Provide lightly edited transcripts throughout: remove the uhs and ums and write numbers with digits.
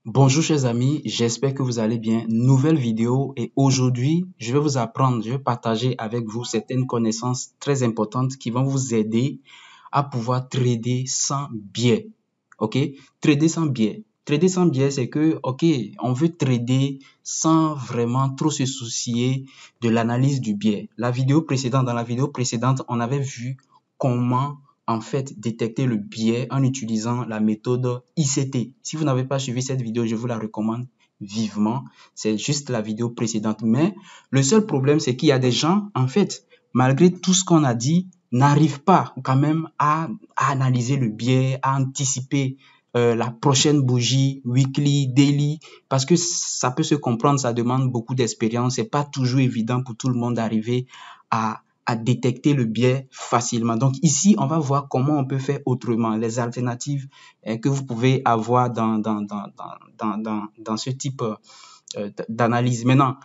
Bonjour chers amis, j'espère que vous allez bien. Nouvelle vidéo et aujourd'hui, je vais partager avec vous certaines connaissances très importantes qui vont vous aider à pouvoir trader sans biais. Ok? Trader sans biais. Trader sans biais, c'est que, ok, on veut trader sans vraiment trop se soucier de l'analyse du biais. Dans la vidéo précédente, on avait vu comment en fait détecter le biais en utilisant la méthode ICT. Si vous n'avez pas suivi cette vidéo, je vous la recommande vivement. C'est juste la vidéo précédente. Mais le seul problème, c'est qu'il y a des gens, en fait, malgré tout ce qu'on a dit, n'arrivent pas quand même à analyser le biais, à anticiper la prochaine bougie, weekly, daily, parce que ça peut se comprendre, ça demande beaucoup d'expérience. C'est pas toujours évident pour tout le monde d'arriver à détecter le biais facilement. Donc ici, on va voir comment on peut faire autrement, les alternatives que vous pouvez avoir dans ce type d'analyse. Maintenant,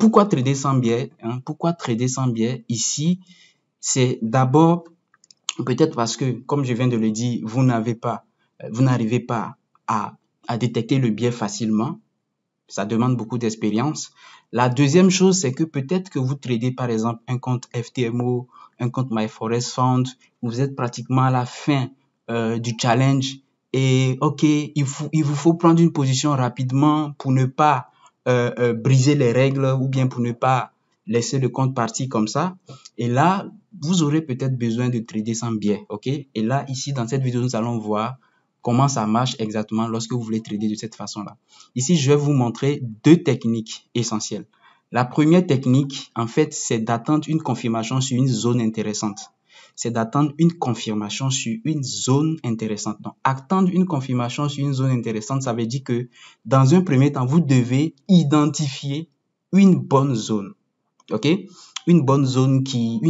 pourquoi trader sans biais? Pourquoi trader sans biais? Ici, c'est d'abord peut-être parce que, comme je viens de le dire, vous n'arrivez pas à détecter le biais facilement. Ça demande beaucoup d'expérience. La deuxième chose, c'est que peut-être que vous tradez par exemple un compte FTMO, un compte MyForex Fund, vous êtes pratiquement à la fin du challenge et ok, il vous faut prendre une position rapidement pour ne pas briser les règles ou bien pour ne pas laisser le compte partir comme ça. Et là, vous aurez peut-être besoin de trader sans biais, ok? Et là, ici, dans cette vidéo, nous allons voir comment ça marche exactement lorsque vous voulez trader de cette façon-là. Ici, je vais vous montrer deux techniques essentielles. La première technique, en fait, c'est d'attendre une confirmation sur une zone intéressante. C'est d'attendre une confirmation sur une zone intéressante. Donc, attendre une confirmation sur une zone intéressante, ça veut dire que dans un premier temps, vous devez identifier une bonne zone. OK? Une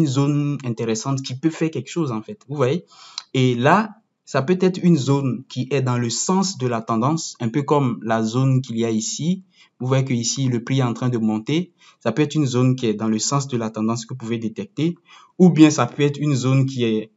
zone intéressante qui peut faire quelque chose, en fait. Vous voyez? Et là, ça peut être une zone qui est dans le sens de la tendance, un peu comme la zone qu'il y a ici. Vous voyez que ici, le prix est en train de monter. Ça peut être une zone qui est dans le sens de la tendance que vous pouvez détecter. Ou bien ça peut être une zone qui est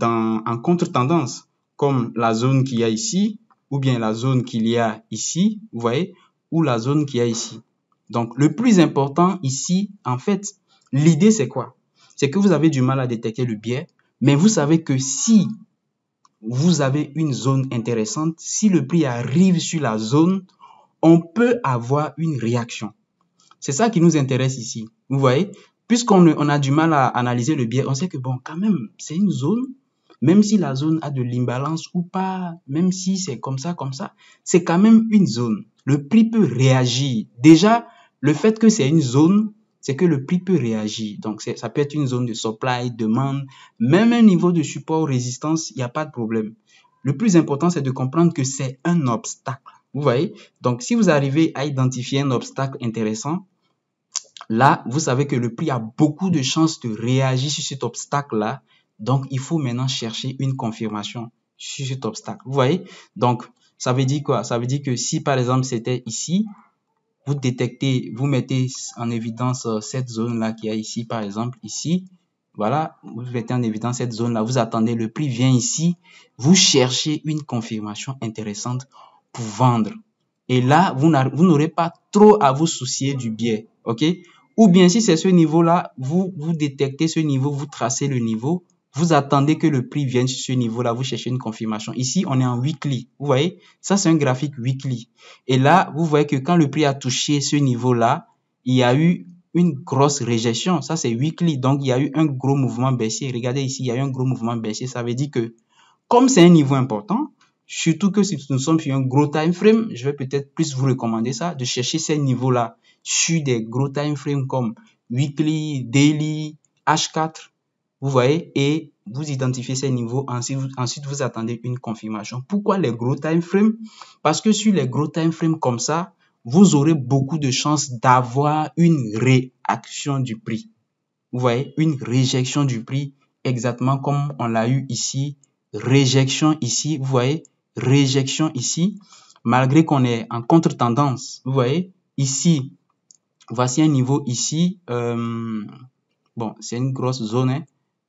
en contre-tendance, comme la zone qu'il y a ici, ou bien la zone qu'il y a ici, vous voyez, ou la zone qu'il y a ici. Donc, le plus important ici, en fait, l'idée c'est quoi? C'est que vous avez du mal à détecter le biais, mais vous savez que si vous avez une zone intéressante, si le prix arrive sur la zone, on peut avoir une réaction. C'est ça qui nous intéresse ici. Vous voyez, puisqu'on a du mal à analyser le biais, on sait que bon, quand même, c'est une zone, même si la zone a de l'imbalance ou pas, même si c'est comme ça, c'est quand même une zone. Le prix peut réagir. Déjà, le fait que c'est une zone, c'est que le prix peut réagir. Donc, ça peut être une zone de supply, demande, même un niveau de support, résistance, il n'y a pas de problème. Le plus important, c'est de comprendre que c'est un obstacle. Vous voyez? Donc, si vous arrivez à identifier un obstacle intéressant, là, vous savez que le prix a beaucoup de chances de réagir sur cet obstacle-là. Donc, il faut maintenant chercher une confirmation sur cet obstacle. Vous voyez? Donc, ça veut dire quoi? Ça veut dire que si, par exemple, c'était ici, vous mettez en évidence cette zone-là qui est ici, par exemple, ici. Voilà, vous mettez en évidence cette zone-là, vous attendez, le prix vient ici, vous cherchez une confirmation intéressante pour vendre. Et là, vous n'aurez pas trop à vous soucier du biais, ok? Ou bien si c'est ce niveau-là, vous détectez ce niveau, vous tracez le niveau, vous attendez que le prix vienne sur ce niveau-là, vous cherchez une confirmation. Ici, on est en weekly, vous voyez? Ça, c'est un graphique weekly. Et là, vous voyez que quand le prix a touché ce niveau-là, il y a eu une grosse réjection. Ça, c'est weekly. Donc, il y a eu un gros mouvement baissier. Regardez ici, il y a eu un gros mouvement baissier. Ça veut dire que, comme c'est un niveau important, surtout que si nous sommes sur un gros time frame, je vais peut-être plus vous recommander ça, de chercher ces niveaux-là sur des gros time frames comme weekly, daily, H4. Vous voyez, et vous identifiez ces niveaux, ensuite vous attendez une confirmation. Pourquoi les gros time frames? Parce que sur les gros time frames comme ça, vous aurez beaucoup de chances d'avoir une réaction du prix. Vous voyez, une réjection du prix, exactement comme on l'a eu ici, réjection ici, vous voyez, réjection ici, malgré qu'on est en contre-tendance. Vous voyez, ici, voici un niveau ici, bon, c'est une grosse zone, hein.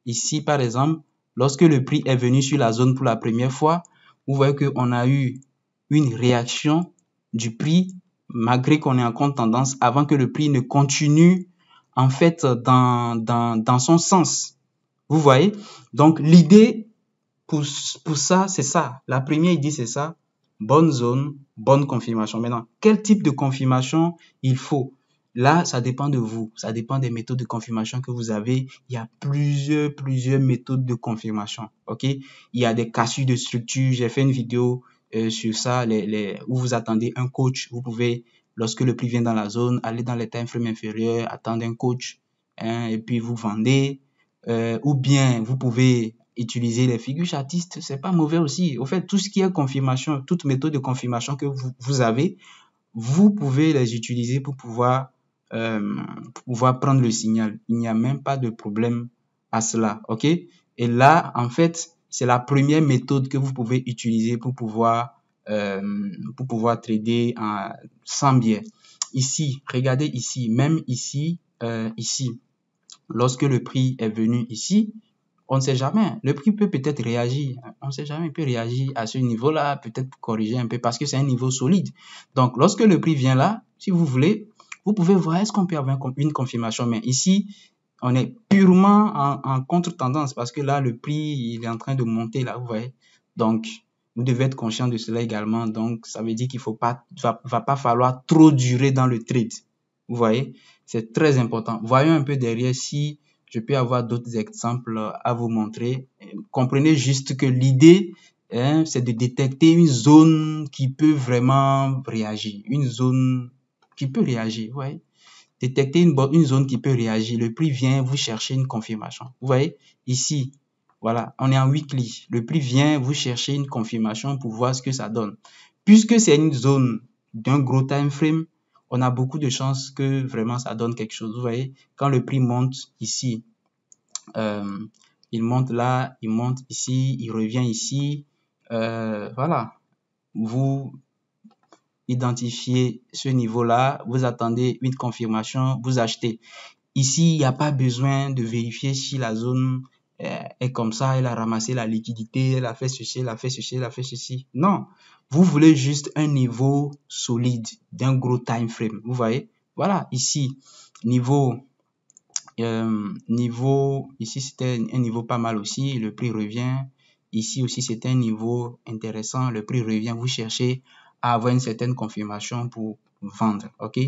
Ici, par exemple, lorsque le prix est venu sur la zone pour la première fois, vous voyez qu'on a eu une réaction du prix malgré qu'on est en compte tendance avant que le prix ne continue en fait dans son sens. Vous voyez? Donc l'idée pour ça, c'est ça. La première idée, c'est ça. Bonne zone, bonne confirmation. Maintenant, quel type de confirmation il faut? Là, ça dépend de vous. Ça dépend des méthodes de confirmation que vous avez. Il y a plusieurs méthodes de confirmation. OK? Il y a des cassures de structure. J'ai fait une vidéo sur ça, où vous attendez un coach. Vous pouvez, lorsque le prix vient dans la zone, aller dans les time frames inférieurs, attendre un coach, hein, et puis vous vendez. Ou bien, vous pouvez utiliser les figures chartistes, c'est pas mauvais aussi. Au fait, tout ce qui est confirmation, toute méthode de confirmation que vous avez, vous pouvez les utiliser pour pouvoir prendre le signal. Il n'y a même pas de problème à cela, ok? Et là, en fait, c'est la première méthode que vous pouvez utiliser pour pouvoir trader sans biais. Ici, regardez ici, même ici, ici, lorsque le prix est venu ici, on ne sait jamais. Le prix peut peut-être réagir. On ne sait jamais. Il peut réagir à ce niveau-là, peut-être pour corriger un peu parce que c'est un niveau solide. Donc, lorsque le prix vient là, si vous voulez, vous pouvez voir est-ce qu'on peut avoir une confirmation. Mais ici, on est purement en contre-tendance parce que là, le prix, il est en train de monter là, vous voyez. Donc, vous devez être conscient de cela également. Donc, ça veut dire qu'il va pas falloir trop durer dans le trade. Vous voyez, c'est très important. Voyons un peu derrière si je peux avoir d'autres exemples à vous montrer. Comprenez juste que l'idée, hein, c'est de détecter une zone qui peut vraiment réagir. Une zone qui peut réagir, vous voyez. Détecter une zone qui peut réagir. Le prix vient, vous cherchez une confirmation. Vous voyez, ici, voilà, on est en weekly. Le prix vient, vous cherchez une confirmation pour voir ce que ça donne. Puisque c'est une zone d'un gros time frame, on a beaucoup de chances que vraiment ça donne quelque chose. Vous voyez, quand le prix monte ici, il monte là, il monte ici, il revient ici. Voilà, vous identifiez ce niveau-là, vous attendez une confirmation, vous achetez. Ici, il n'y a pas besoin de vérifier si la zone est comme ça, elle a ramassé la liquidité, elle a fait ceci, elle a fait ceci, elle a fait ceci. Non, vous voulez juste un niveau solide d'un gros time frame. Vous voyez, voilà, ici, niveau, ici c'était un niveau pas mal aussi, le prix revient. Ici aussi, c'est un niveau intéressant, le prix revient. Vous cherchez à avoir une certaine confirmation pour vendre, ok?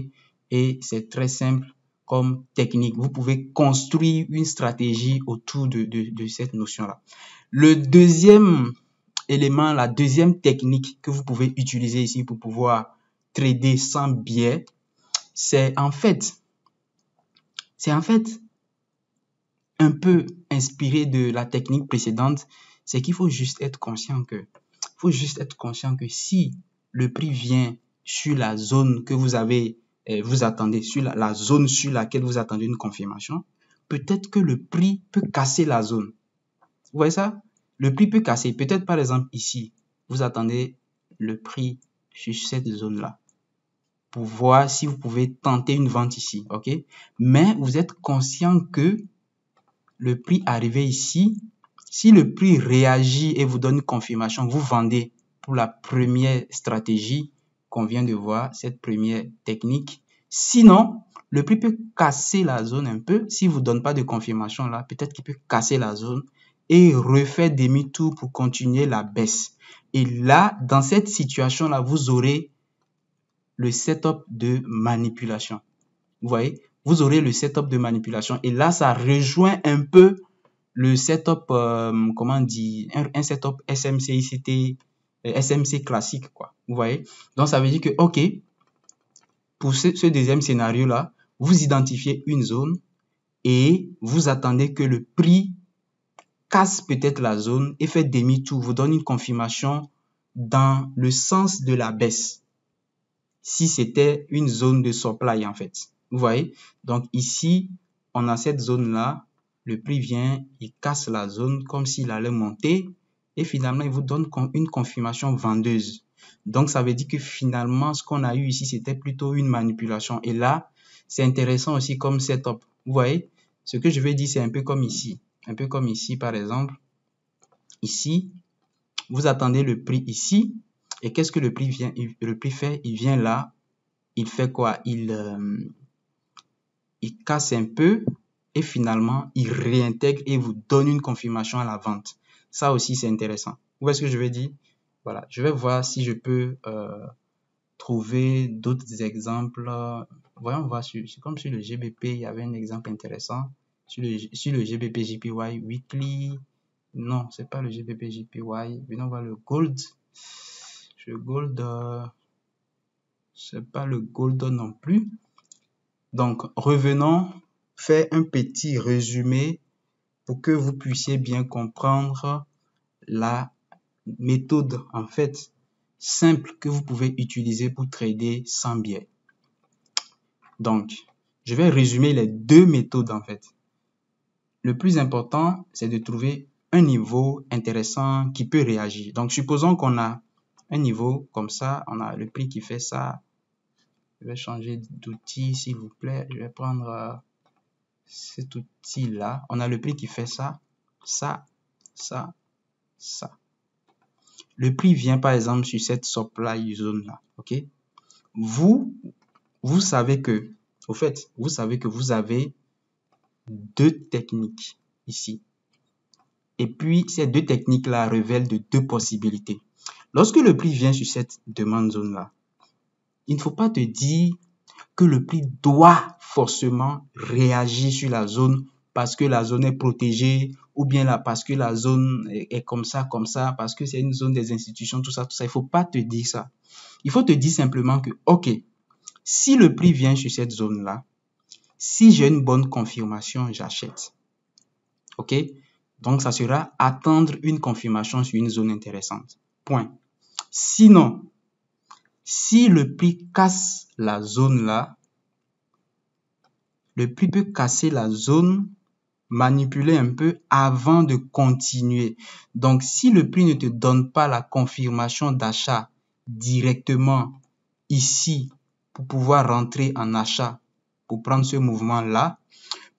Et c'est très simple comme technique. Vous pouvez construire une stratégie autour de cette notion-là. Le deuxième élément, la deuxième technique que vous pouvez utiliser ici pour pouvoir trader sans biais, c'est en fait un peu inspiré de la technique précédente. C'est qu'il faut juste être conscient que si le prix vient sur la zone que vous attendez, sur la zone sur laquelle vous attendez une confirmation, peut-être que le prix peut casser la zone. Vous voyez ça? Le prix peut casser. Peut-être par exemple ici, vous attendez le prix sur cette zone-là pour voir si vous pouvez tenter une vente ici, ok? Mais vous êtes conscient que le prix arrivé ici, si le prix réagit et vous donne une confirmation, vous vendez pour la première stratégie qu'on vient de voir, cette première technique. Sinon, le prix peut casser la zone un peu. Si vous ne donne pas de confirmation là, peut-être qu'il peut casser la zone et refaire demi-tour pour continuer la baisse. Et là, dans cette situation-là, vous aurez le setup de manipulation. Vous voyez, vous aurez le setup de manipulation. Et là, ça rejoint un peu le setup, comment dire, un setup SMC, SMC classique, quoi. Vous voyez? Donc, ça veut dire que, OK, pour ce deuxième scénario-là, vous identifiez une zone et vous attendez que le prix casse peut-être la zone et fait demi-tour, vous donne une confirmation dans le sens de la baisse. Si c'était une zone de supply, en fait. Vous voyez? Donc, ici, on a cette zone-là. Le prix vient, il casse la zone comme s'il allait monter et finalement, il vous donne une confirmation vendeuse. Donc, ça veut dire que finalement, ce qu'on a eu ici, c'était plutôt une manipulation. Et là, c'est intéressant aussi comme setup. Vous voyez? Ce que je vais dire, c'est un peu comme ici. Un peu comme ici, par exemple. Ici, Vous attendez le prix ici. Et qu'est-ce que le prix fait? Il vient là. Il fait quoi? Il casse un peu et finalement, il réintègre et vous donne une confirmation à la vente. Ça aussi, c'est intéressant. Vous voyez ce que je veux dire? Voilà. Je vais voir si je peux trouver d'autres exemples. Voyons voir, comme sur le GBP, il y avait un exemple intéressant. Sur le GBP JPY Weekly. Non, c'est pas le GBP JPY. Venons voir le Gold. Le Gold, c'est pas le Gold non plus. Donc, revenons faire un petit résumé pour que vous puissiez bien comprendre la méthode, en fait, simple que vous pouvez utiliser pour trader sans biais. Donc, je vais résumer les deux méthodes, en fait. Le plus important, c'est de trouver un niveau intéressant qui peut réagir. Donc, supposons qu'on a un niveau comme ça, on a le prix qui fait ça. Je vais changer d'outil, s'il vous plaît. Je vais prendre cet outil-là. On a le prix qui fait ça, ça, ça, ça. Le prix vient par exemple sur cette supply zone-là. OK? Vous savez que, au fait, vous savez que vous avez deux techniques ici. Et puis, ces deux techniques-là révèlent de deux possibilités. Lorsque le prix vient sur cette demande zone-là, il ne faut pas te dire que le prix doit forcément réagir sur la zone parce que la zone est protégée ou bien là parce que la zone est comme ça, parce que c'est une zone des institutions, tout ça, tout ça. Il ne faut pas te dire ça. Il faut te dire simplement que, OK, si le prix vient sur cette zone-là, si j'ai une bonne confirmation, j'achète. OK? Donc, ça sera attendre une confirmation sur une zone intéressante. Point. Sinon, si le prix casse la zone là, le prix peut casser la zone, manipuler un peu avant de continuer. Donc, si le prix ne te donne pas la confirmation d'achat directement ici pour pouvoir rentrer en achat, pour prendre ce mouvement-là,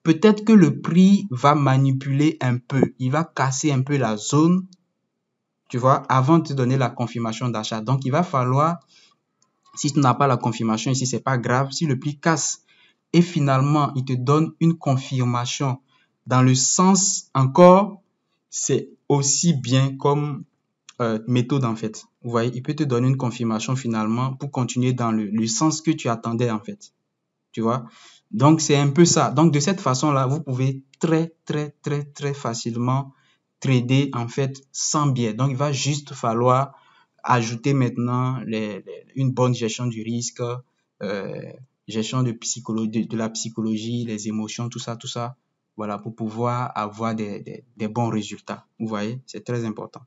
peut-être que le prix va manipuler un peu. Il va casser un peu la zone, tu vois, avant de te donner la confirmation d'achat. Donc, il va falloir, si tu n'as pas la confirmation ici, c'est pas grave. Si le prix casse et finalement, il te donne une confirmation dans le sens encore, c'est aussi bien comme méthode en fait. Vous voyez, il peut te donner une confirmation finalement pour continuer dans le sens que tu attendais en fait. Tu vois? Donc, c'est un peu ça. Donc, de cette façon-là, vous pouvez très facilement trader en fait sans biais. Donc, il va juste falloir ajouter maintenant une bonne gestion du risque, gestion de la psychologie, les émotions, tout ça, voilà, pour pouvoir avoir des bons résultats. Vous voyez, c'est très important.